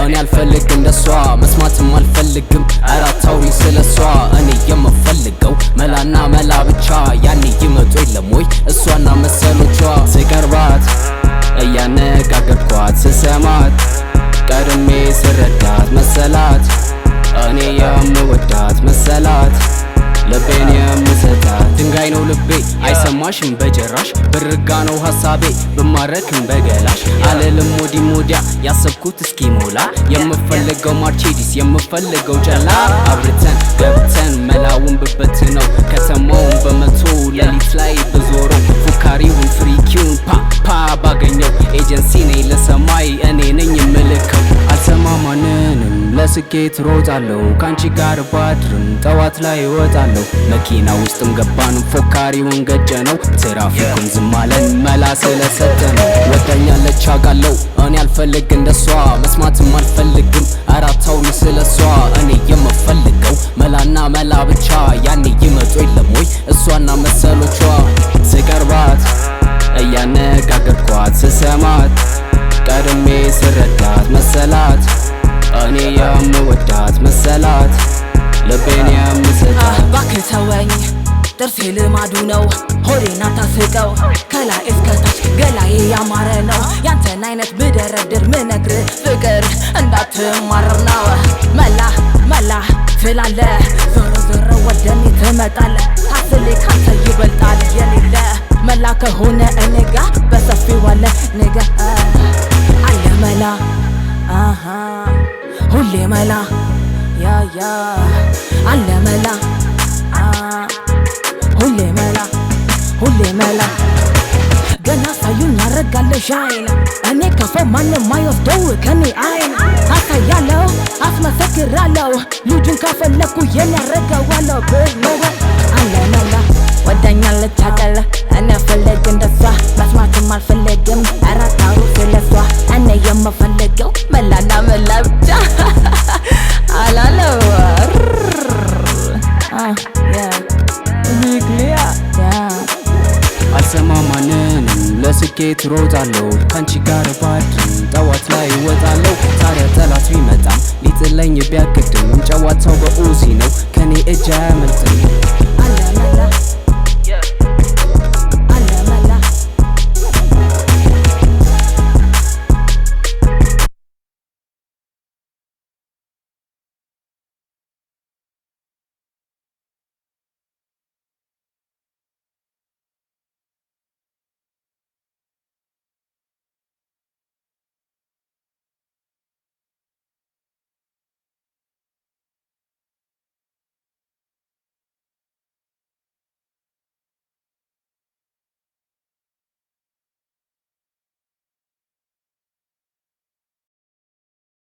እኔ አልፈልግ እንደሷ መስማትም አልፈልግም አራታውሪ ስለሷ እኔ የምፈልገው መላና መላ ብቻ ያኔ ይመጡ የለም ወይ እሷና መሰሎቿ ስቀርባት እያነጋገርኳት ስሰማት ቀድሜ ስረዳት መሰላት እኔ የምወዳት መሰላት ልቤን የምሰጣት ድንጋይ ነው ልቤ አይሰማሽም በጀራሽ ብርጋ ነው ሐሳቤ ብማረክም በገላሽ አልልም ወዲም ወዲያ ያሰብኩት እስኪሞላ የምፈልገው ማርቼዲስ የምፈልገው ጨላ አብርተን ገብተን መላውን ብበት ነው ከተማውን በመቶ ሌሊት ላይ በዞረው ፉካሪውን ፍሪኪውን ፓ ባገኘው ኤጀንሲ ነኝ ለሰማይ እኔ ነኝ የምልከው አልሰማማንንም ለስኬት ሮጣለሁ ካንቺ ጋር ባድርም ጠዋት ላይ እወጣለሁ መኪና ውስጥም ገባን ፎካሪውን ገጨነው ትራፊኩን ዝም አለን መላ ስለሰጠነው ወዳኛለች አውቃለሁ እኔ አልፈልግ እንደሷ መስማትም አልፈልግም አራታውሪ ስለሷ እኔ የምፈልገው መላና መላ ብቻ ያኔ ይመጡ የለም ወይ እሷና መሰሎቿ ስቀርባት እያነጋገርኳት ስሰማት ቀድሜ ስረዳት መሰላት እኔ የምወዳት መሰላት ልቤን የምሰጣት እባክህ ተወኝ ጥርሴ ልማዱ ነው ሆዴን አታስቀው ከላይ እስከታች ገላዬ ያማረ ነው ያንተን አይነት ብደረድር ምነግርህ ፍቅር እንዳትማረር ነው መላ ትላለህ ዞሮ ወደኔ ትመጣለህ ሀስሌ ካንተ ይበልጣል የሌለ መላ ከሆነ እኔ ጋ በሰፊው አለ ንገ አለ መላ ሁሌ መላ ያ አለ መላ ሁሌ መላ ገና ሳዩኝ ያረጋለሽ አይን እኔ ከሰው ማንም ማይወስደው ከኔ አይን አሳያለሁ አስመሰክራለሁ ልጁን ካፈለኩ የኔ ያረጋዋለሁ ብለው አለ መላ ወዳኛለች አቀለ እኔ አልፈልግ እንደሷ መስማትም አልፈልግም አራታሩ ስለሷ እኔ የምፈልገው መላና መላ ብቻ አላለው አልሰማማንንም ለስኬት ሮጣለሁ ካንቺ ጋር ባድርም ጠዋት ላይ እወጣለሁ ታዲያ ጠላት ቢመጣም ሊጥለኝ ቢያቅድም ጨዋታው በኡዚ ነው ከኔ እጅ አያመልጥም